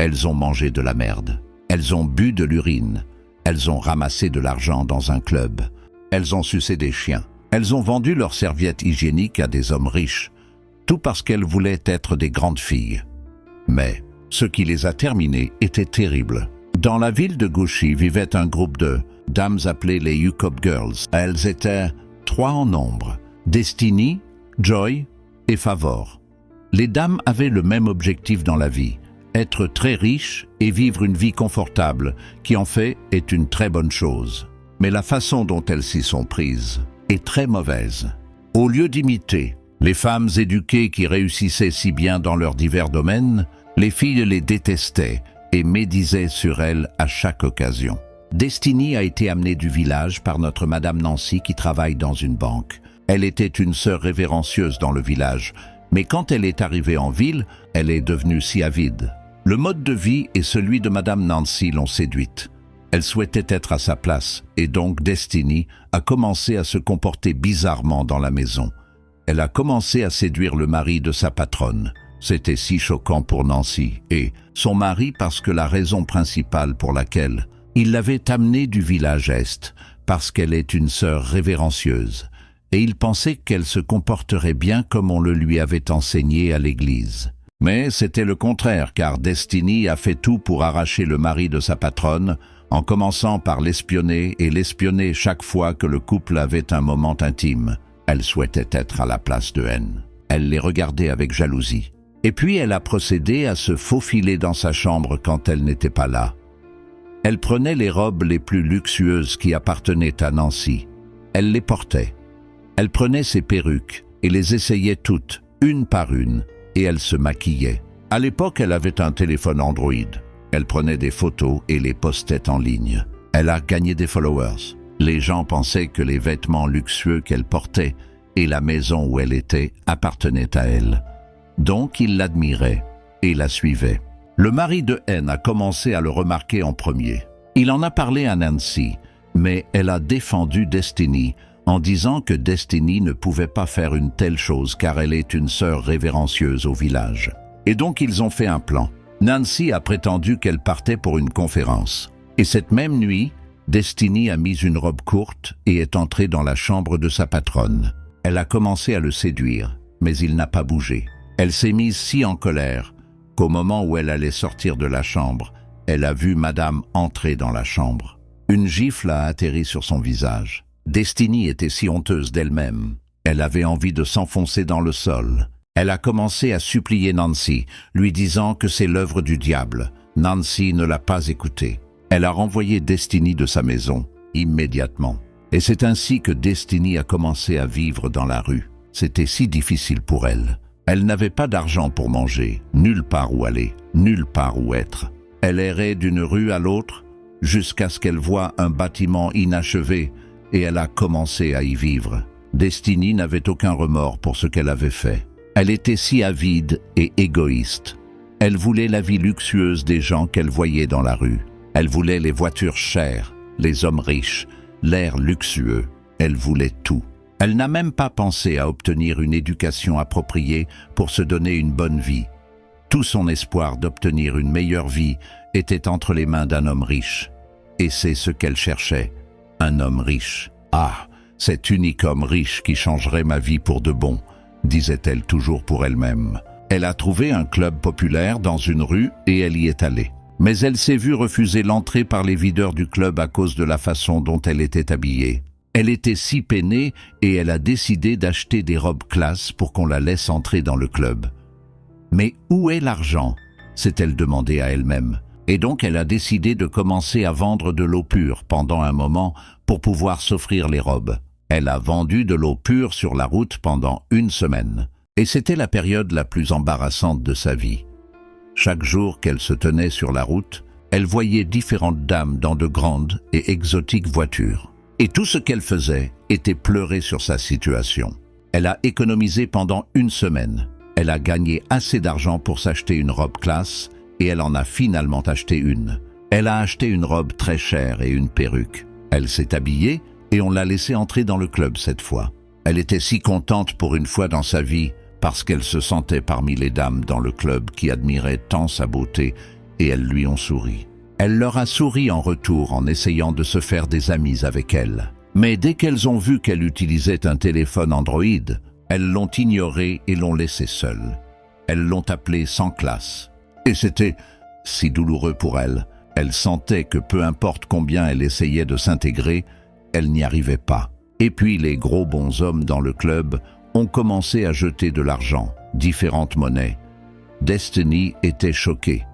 Elles ont mangé de la merde. Elles ont bu de l'urine. Elles ont ramassé de l'argent dans un club. Elles ont sucé des chiens. Elles ont vendu leurs serviettes hygiéniques à des hommes riches, tout parce qu'elles voulaient être des grandes filles. Mais ce qui les a terminées était terrible. Dans la ville de Gushi vivait un groupe de dames appelées les Yukop Girls. Elles étaient 3 en nombre, Destiny, Joy et Favor. Les dames avaient le même objectif dans la vie, être très riches et vivre une vie confortable, qui en fait est une très bonne chose. Mais la façon dont elles s'y sont prises est très mauvaise. Au lieu d'imiter les femmes éduquées qui réussissaient si bien dans leurs divers domaines, les filles les détestaient et médisaient sur elles à chaque occasion. Destiny a été amenée du village par notre Madame Nancy qui travaille dans une banque. Elle était une sœur révérencieuse dans le village, mais quand elle est arrivée en ville, elle est devenue si avide. Le mode de vie et celui de Madame Nancy l'ont séduite. Elle souhaitait être à sa place, et donc Destiny a commencé à se comporter bizarrement dans la maison. Elle a commencé à séduire le mari de sa patronne. C'était si choquant pour Nancy et son mari parce que la raison principale pour laquelle il l'avait amenée du village Est, parce qu'elle est une sœur révérencieuse, et il pensait qu'elle se comporterait bien comme on le lui avait enseigné à l'église. Mais c'était le contraire, car Destiny a fait tout pour arracher le mari de sa patronne, en commençant par l'espionner et l'espionner chaque fois que le couple avait un moment intime. Elle souhaitait être à la place de N. Elle les regardait avec jalousie. Et puis elle a procédé à se faufiler dans sa chambre quand elle n'était pas là. Elle prenait les robes les plus luxueuses qui appartenaient à Nancy. Elle les portait. Elle prenait ses perruques et les essayait toutes, une par une, et elle se maquillait. À l'époque, elle avait un téléphone Android. Elle prenait des photos et les postait en ligne. Elle a gagné des followers. Les gens pensaient que les vêtements luxueux qu'elle portait et la maison où elle était appartenaient à elle. Donc ils l'admiraient et la suivaient. Le mari de N a commencé à le remarquer en premier. Il en a parlé à Nancy, mais elle a défendu Destiny en disant que Destiny ne pouvait pas faire une telle chose car elle est une sœur révérencieuse au village. Et donc ils ont fait un plan. Nancy a prétendu qu'elle partait pour une conférence. Et cette même nuit, Destiny a mis une robe courte et est entrée dans la chambre de sa patronne. Elle a commencé à le séduire, mais il n'a pas bougé. Elle s'est mise si en colère qu'au moment où elle allait sortir de la chambre, elle a vu Madame entrer dans la chambre. Une gifle a atterri sur son visage. Destiny était si honteuse d'elle-même. Elle avait envie de s'enfoncer dans le sol. Elle a commencé à supplier Nancy, lui disant que c'est l'œuvre du diable. Nancy ne l'a pas écoutée. Elle a renvoyé Destiny de sa maison, immédiatement. Et c'est ainsi que Destiny a commencé à vivre dans la rue. C'était si difficile pour elle. Elle n'avait pas d'argent pour manger, nulle part où aller, nulle part où être. Elle errait d'une rue à l'autre, jusqu'à ce qu'elle voie un bâtiment inachevé, et elle a commencé à y vivre. Destiny n'avait aucun remords pour ce qu'elle avait fait. Elle était si avide et égoïste. Elle voulait la vie luxueuse des gens qu'elle voyait dans la rue. Elle voulait les voitures chères, les hommes riches, l'air luxueux. Elle voulait tout. Elle n'a même pas pensé à obtenir une éducation appropriée pour se donner une bonne vie. Tout son espoir d'obtenir une meilleure vie était entre les mains d'un homme riche. Et c'est ce qu'elle cherchait, un homme riche. « Ah, cet unique homme riche qui changerait ma vie pour de bon », disait-elle toujours pour elle-même. Elle a trouvé un club populaire dans une rue et elle y est allée. Mais elle s'est vue refuser l'entrée par les videurs du club à cause de la façon dont elle était habillée. Elle était si peinée et elle a décidé d'acheter des robes classe pour qu'on la laisse entrer dans le club. Mais où est l'argent ? s'est-elle demandé à elle-même. Et donc elle a décidé de commencer à vendre de l'eau pure pendant un moment pour pouvoir s'offrir les robes. Elle a vendu de l'eau pure sur la route pendant 1 semaine. Et c'était la période la plus embarrassante de sa vie. Chaque jour qu'elle se tenait sur la route, elle voyait différentes dames dans de grandes et exotiques voitures. Et tout ce qu'elle faisait était pleurer sur sa situation. Elle a économisé pendant 1 semaine. Elle a gagné assez d'argent pour s'acheter une robe classe et elle en a finalement acheté une. Elle a acheté une robe très chère et une perruque. Elle s'est habillée et on l'a laissée entrer dans le club cette fois. Elle était si contente pour une fois dans sa vie parce qu'elle se sentait parmi les dames dans le club qui admiraient tant sa beauté et elles lui ont souri. Elle leur a souri en retour en essayant de se faire des amis avec elle. Mais dès qu'elles ont vu qu'elle utilisait un téléphone Android, elles l'ont ignorée et l'ont laissée seule. Elles l'ont appelée sans classe. Et c'était si douloureux pour elle. Elle sentait que peu importe combien elle essayait de s'intégrer, elle n'y arrivait pas. Et puis les gros bonshommes dans le club ont commencé à jeter de l'argent, différentes monnaies. Destiny était choquée.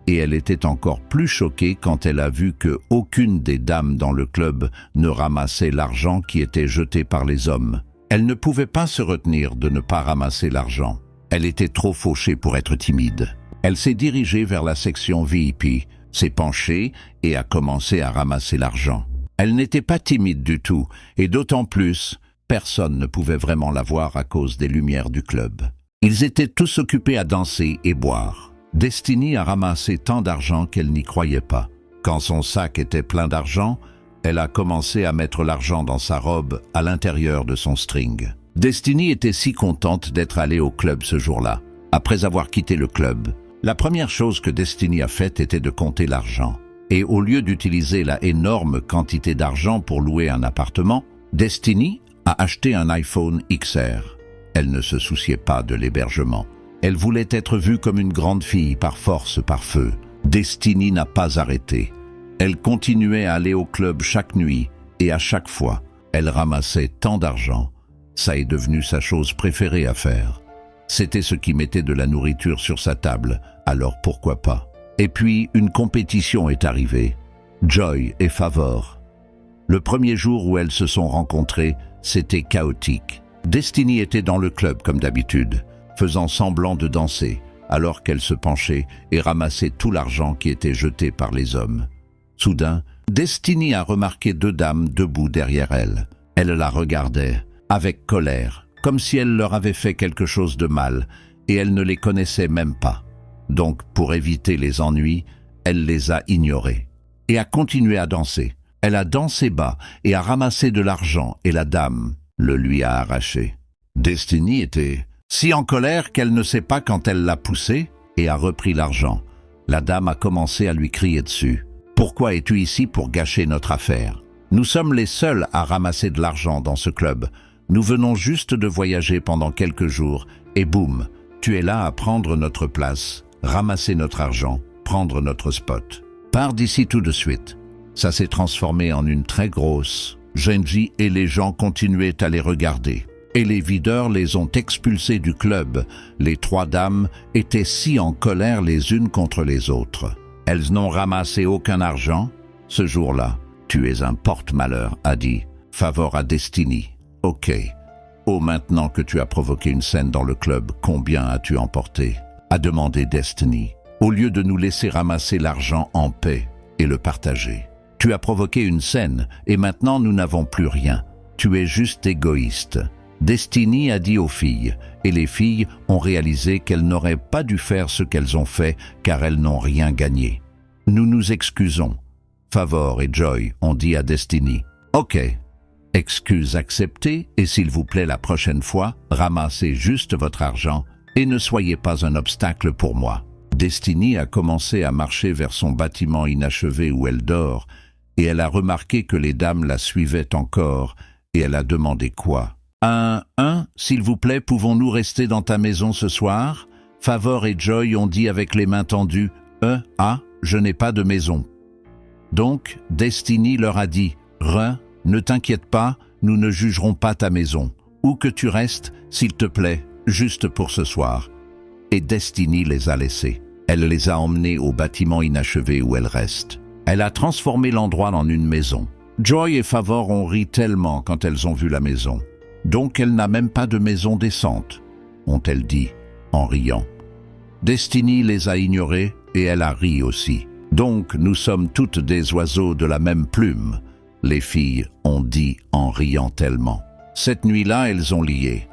Et elle était encore plus choquée quand elle a vu que aucune des dames dans le club ne ramassait l'argent qui était jeté par les hommes. Elle ne pouvait pas se retenir de ne pas ramasser l'argent. Elle était trop fauchée pour être timide. Elle s'est dirigée vers la section VIP, s'est penchée et a commencé à ramasser l'argent. Elle n'était pas timide du tout, et d'autant plus, personne ne pouvait vraiment la voir à cause des lumières du club. Ils étaient tous occupés à danser et boire. Destiny a ramassé tant d'argent qu'elle n'y croyait pas. Quand son sac était plein d'argent, elle a commencé à mettre l'argent dans sa robe à l'intérieur de son string. Destiny était si contente d'être allée au club ce jour-là. Après avoir quitté le club, la première chose que Destiny a faite était de compter l'argent. Et au lieu d'utiliser la énorme quantité d'argent pour louer un appartement, Destiny a acheté un iPhone XR. Elle ne se souciait pas de l'hébergement. Elle voulait être vue comme une grande fille par force, par feu. Destiny n'a pas arrêté. Elle continuait à aller au club chaque nuit et à chaque fois, elle ramassait tant d'argent. Ça est devenu sa chose préférée à faire. C'était ce qui mettait de la nourriture sur sa table, alors pourquoi pas? Et puis, une compétition est arrivée. Joy et Favor. Le premier jour où elles se sont rencontrées, c'était chaotique. Destiny était dans le club comme d'habitude, faisant semblant de danser, alors qu'elle se penchait et ramassait tout l'argent qui était jeté par les hommes. Soudain, Destiny a remarqué deux dames debout derrière elle. Elle la regardait, avec colère, comme si elle leur avait fait quelque chose de mal, et elle ne les connaissait même pas. Donc, pour éviter les ennuis, elle les a ignorées, et a continué à danser. Elle a dansé bas et a ramassé de l'argent, et la dame le lui a arraché. Destiny était si en colère qu'elle ne sait pas quand elle l'a poussé et a repris l'argent. La dame a commencé à lui crier dessus. « Pourquoi es-tu ici pour gâcher notre affaire? Nous sommes les seuls à ramasser de l'argent dans ce club. Nous venons juste de voyager pendant quelques jours et boum, tu es là à prendre notre place, ramasser notre argent, prendre notre spot. Pars d'ici tout de suite. » Ça s'est transformé en une très grosse Genji et les gens continuaient à les regarder. Et les videurs les ont expulsés du club. Les trois dames étaient si en colère les unes contre les autres. Elles n'ont ramassé aucun argent. Ce jour-là, tu es un porte-malheur, a dit Favor à Destiny. Ok. Oh, maintenant que tu as provoqué une scène dans le club, combien as-tu emporté? A demandé Destiny. Au lieu de nous laisser ramasser l'argent en paix et le partager. Tu as provoqué une scène et maintenant nous n'avons plus rien. Tu es juste égoïste. Destiny a dit aux filles, et les filles ont réalisé qu'elles n'auraient pas dû faire ce qu'elles ont fait car elles n'ont rien gagné. Nous nous excusons. Favor et Joy ont dit à Destiny. Ok. Excuse acceptée et s'il vous plaît la prochaine fois, ramassez juste votre argent et ne soyez pas un obstacle pour moi. Destiny a commencé à marcher vers son bâtiment inachevé où elle dort et elle a remarqué que les dames la suivaient encore et elle a demandé quoi? S'il vous plaît, pouvons-nous rester dans ta maison ce soir? Favor et Joy ont dit avec les mains tendues. Je n'ai pas de maison. Donc, Destiny leur a dit, ne t'inquiète pas, nous ne jugerons pas ta maison. Où que tu restes, s'il te plaît, juste pour ce soir. Et Destiny les a laissés. Elle les a emmenés au bâtiment inachevé où elle reste. Elle a transformé l'endroit en une maison. Joy et Favor ont ri tellement quand elles ont vu la maison. Donc elle n'a même pas de maison décente, ont-elles dit, en riant. Destiny les a ignorées et elle a ri aussi. Donc nous sommes toutes des oiseaux de la même plume, les filles ont dit en riant tellement. Cette nuit-là, elles ont lié.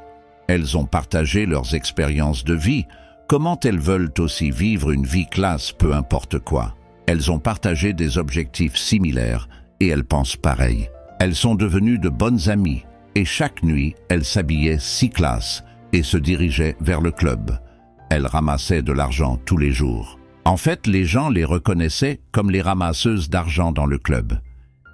Elles ont partagé leurs expériences de vie, comment elles veulent aussi vivre une vie classe, peu importe quoi. Elles ont partagé des objectifs similaires et elles pensent pareil. Elles sont devenues de bonnes amies. Et chaque nuit, elle s'habillait si classe et se dirigeait vers le club. Elle ramassait de l'argent tous les jours. En fait, les gens les reconnaissaient comme les ramasseuses d'argent dans le club.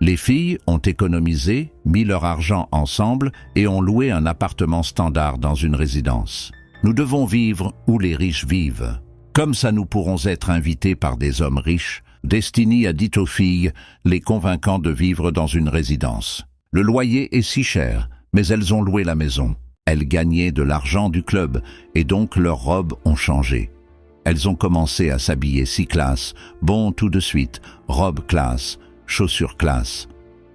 Les filles ont économisé, mis leur argent ensemble et ont loué un appartement standard dans une résidence. Nous devons vivre où les riches vivent. Comme ça nous pourrons être invités par des hommes riches, Destiny a dit aux filles, les convainquant de vivre dans une résidence. Le loyer est si cher, mais elles ont loué la maison. Elles gagnaient de l'argent du club et donc leurs robes ont changé. Elles ont commencé à s'habiller si classe, bon tout de suite, robes classe, chaussures classe.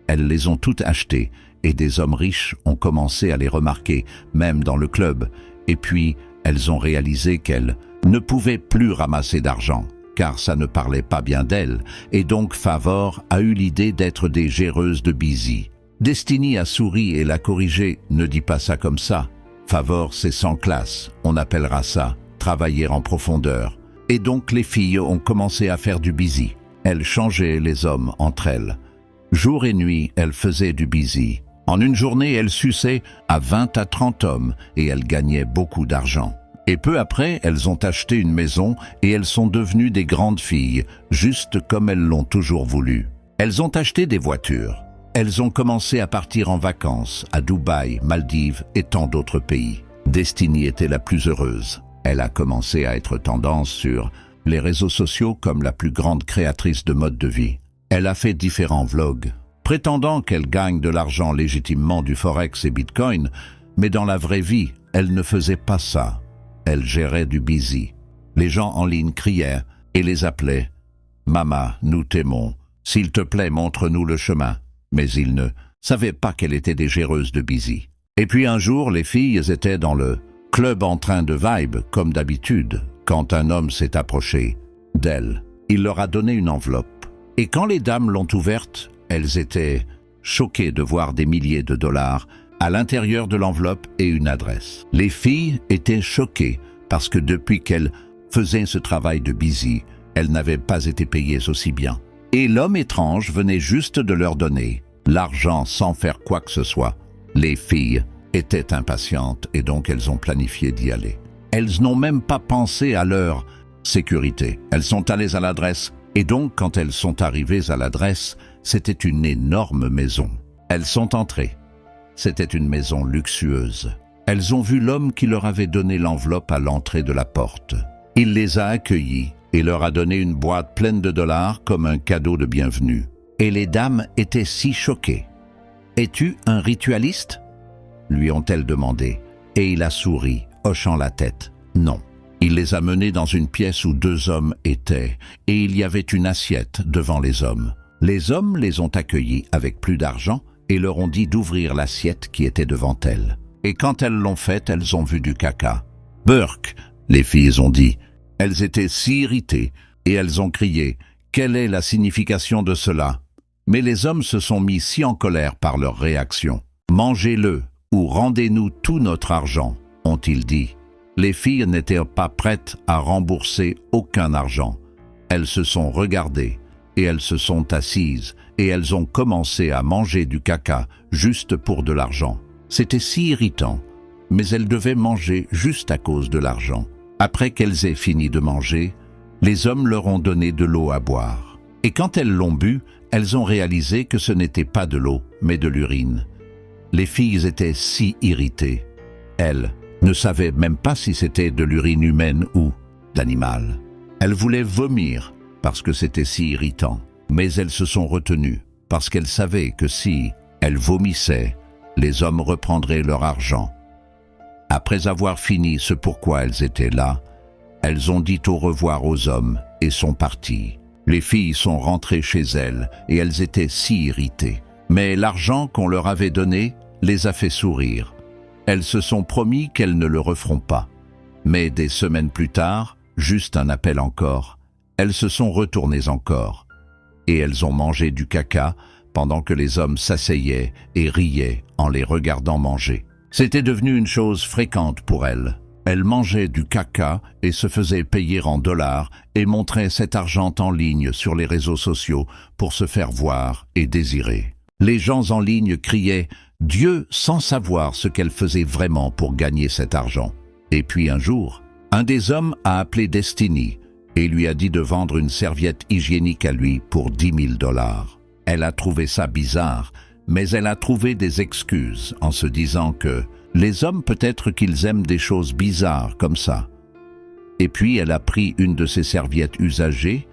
Elles les ont toutes achetées et des hommes riches ont commencé à les remarquer, même dans le club. Et puis, elles ont réalisé qu'elles ne pouvaient plus ramasser d'argent, car ça ne parlait pas bien d'elles, et donc Favor a eu l'idée d'être des géreuses de Busy. Destiny a souri et l'a corrigé, ne dis pas ça comme ça. Favor, c'est sans classe, on appellera ça travailler en profondeur. Et donc les filles ont commencé à faire du Busy. Elles changeaient les hommes entre elles. Jour et nuit, elles faisaient du Busy. En une journée, elles suçaient à 20 à 30 hommes et elles gagnaient beaucoup d'argent. Et peu après, elles ont acheté une maison et elles sont devenues des grandes filles, juste comme elles l'ont toujours voulu. Elles ont acheté des voitures. Elles ont commencé à partir en vacances à Dubaï, Maldives et tant d'autres pays. Destiny était la plus heureuse. Elle a commencé à être tendance sur les réseaux sociaux comme la plus grande créatrice de mode de vie. Elle a fait différents vlogs, prétendant qu'elle gagne de l'argent légitimement du Forex et Bitcoin, mais dans la vraie vie, elle ne faisait pas ça. Elle gérait du Busy. Les gens en ligne criaient et les appelaient. « Mama, nous t'aimons. S'il te plaît, montre-nous le chemin. » Mais ils ne savaient pas qu'elle était des géreuses de Busy. Et puis un jour, les filles étaient dans le club en train de vibe, comme d'habitude, quand un homme s'est approché d'elle. Il leur a donné une enveloppe. Et quand les dames l'ont ouverte, elles étaient choquées de voir des milliers de dollars à l'intérieur de l'enveloppe et une adresse. Les filles étaient choquées parce que depuis qu'elles faisaient ce travail de Busy, elles n'avaient pas été payées aussi bien. Et l'homme étrange venait juste de leur donner l'argent sans faire quoi que ce soit. Les filles étaient impatientes et donc elles ont planifié d'y aller. Elles n'ont même pas pensé à leur sécurité. Elles sont allées à l'adresse et donc quand elles sont arrivées à l'adresse, c'était une énorme maison. Elles sont entrées. C'était une maison luxueuse. Elles ont vu l'homme qui leur avait donné l'enveloppe à l'entrée de la porte. Il les a accueillies et leur a donné une boîte pleine de dollars comme un cadeau de bienvenue. Et les dames étaient si choquées. « Es-tu un ritualiste ?» lui ont-elles demandé. Et il a souri, hochant la tête. Non. Il les a menés dans une pièce où 2 hommes étaient, et il y avait une assiette devant les hommes. Les hommes les ont accueillis avec plus d'argent et leur ont dit d'ouvrir l'assiette qui était devant elles. Et quand elles l'ont fait, elles ont vu du caca. « Burk !» les filles ont dit. Elles étaient si irritées, et elles ont crié « Quelle est la signification de cela ?» Mais les hommes se sont mis si en colère par leur réaction. « Mangez-le, ou rendez-nous tout notre argent », ont-ils dit. Les filles n'étaient pas prêtes à rembourser aucun argent. Elles se sont regardées, et elles se sont assises, et elles ont commencé à manger du caca juste pour de l'argent. C'était si irritant, mais elles devaient manger juste à cause de l'argent. Après qu'elles aient fini de manger, les hommes leur ont donné de l'eau à boire. Et quand elles l'ont bu, elles ont réalisé que ce n'était pas de l'eau, mais de l'urine. Les filles étaient si irritées. Elles ne savaient même pas si c'était de l'urine humaine ou d'animal. Elles voulaient vomir parce que c'était si irritant. Mais elles se sont retenues parce qu'elles savaient que si elles vomissaient, les hommes reprendraient leur argent. Après avoir fini ce pourquoi elles étaient là, elles ont dit au revoir aux hommes et sont parties. Les filles sont rentrées chez elles et elles étaient si irritées. Mais l'argent qu'on leur avait donné les a fait sourire. Elles se sont promis qu'elles ne le referont pas. Mais des semaines plus tard, juste un appel encore, elles se sont retournées encore. Et elles ont mangé du caca pendant que les hommes s'asseyaient et riaient en les regardant manger. C'était devenu une chose fréquente pour elles. Elles mangeaient du caca et se faisaient payer en dollars et montraient cet argent en ligne sur les réseaux sociaux pour se faire voir et désirer. Les gens en ligne criaient « Dieu » sans savoir ce qu'elles faisaient vraiment pour gagner cet argent. Et puis un jour, un des hommes a appelé Destiny et lui a dit de vendre une serviette hygiénique à lui pour 10 000 $. Elle a trouvé ça bizarre, mais elle a trouvé des excuses en se disant que les hommes peut-être qu'ils aiment des choses bizarres comme ça. Et puis elle a pris une de ses serviettes usagées,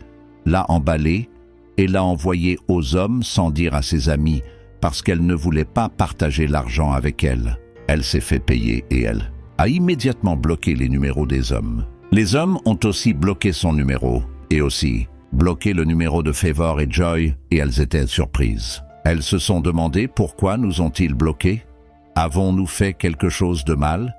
l'a emballée et l'a envoyée aux hommes sans dire à ses amis parce qu'elle ne voulait pas partager l'argent avec elle. Elle s'est fait payer et elle a immédiatement bloqué les numéros des hommes. Les hommes ont aussi bloqué son numéro et aussi bloqué le numéro de Favor et Joy et elles étaient surprises. Elles se sont demandé pourquoi nous ont-ils bloqués? Avons-nous fait quelque chose de mal?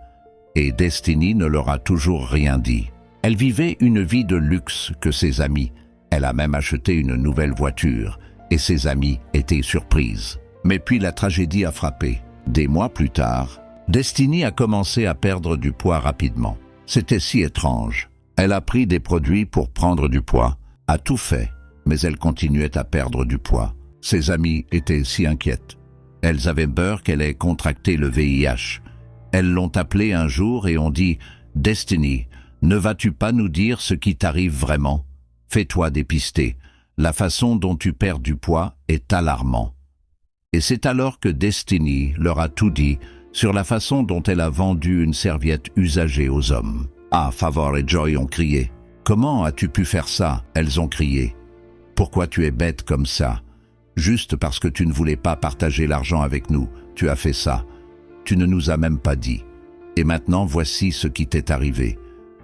Et Destiny ne leur a toujours rien dit. Elle vivait une vie de luxe que ses amis. Elle a même acheté une nouvelle voiture et ses amis étaient surprises. Mais puis la tragédie a frappé. Des mois plus tard, Destiny a commencé à perdre du poids rapidement. C'était si étrange. Elle a pris des produits pour prendre du poids, a tout fait, mais elle continuait à perdre du poids. Ses amies étaient si inquiètes. Elles avaient peur qu'elle ait contracté le VIH. Elles l'ont appelée un jour et ont dit « Destiny, ne vas-tu pas nous dire ce qui t'arrive vraiment? Fais-toi dépister. La façon dont tu perds du poids est alarmant. » Et c'est alors que Destiny leur a tout dit sur la façon dont elle a vendu une serviette usagée aux hommes. Ah, Favor et Joy ont crié. « Comment as-tu pu faire ça ?» Elles ont crié. « Pourquoi tu es bête comme ça? Juste parce que tu ne voulais pas partager l'argent avec nous, tu as fait ça. Tu ne nous as même pas dit. Et maintenant, voici ce qui t'est arrivé. »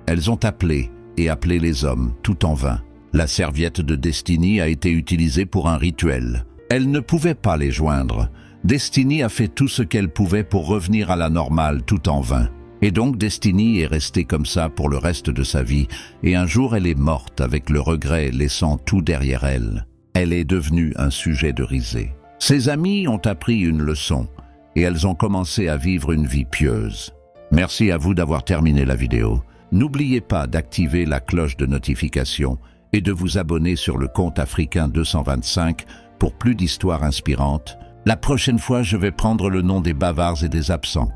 Elles ont appelé et appelé les hommes, tout en vain. La serviette de Destiny a été utilisée pour un rituel. Elle ne pouvait pas les joindre. Destiny a fait tout ce qu'elle pouvait pour revenir à la normale, tout en vain. Et donc Destiny est restée comme ça pour le reste de sa vie, et un jour elle est morte avec le regret laissant tout derrière elle. Elle est devenue un sujet de risée. Ses amies ont appris une leçon, et elles ont commencé à vivre une vie pieuse. Merci à vous d'avoir terminé la vidéo. N'oubliez pas d'activer la cloche de notification et de vous abonner sur le compte Africain 225 pour plus d'histoires inspirantes. La prochaine fois, je vais prendre le nom des bavards et des absents.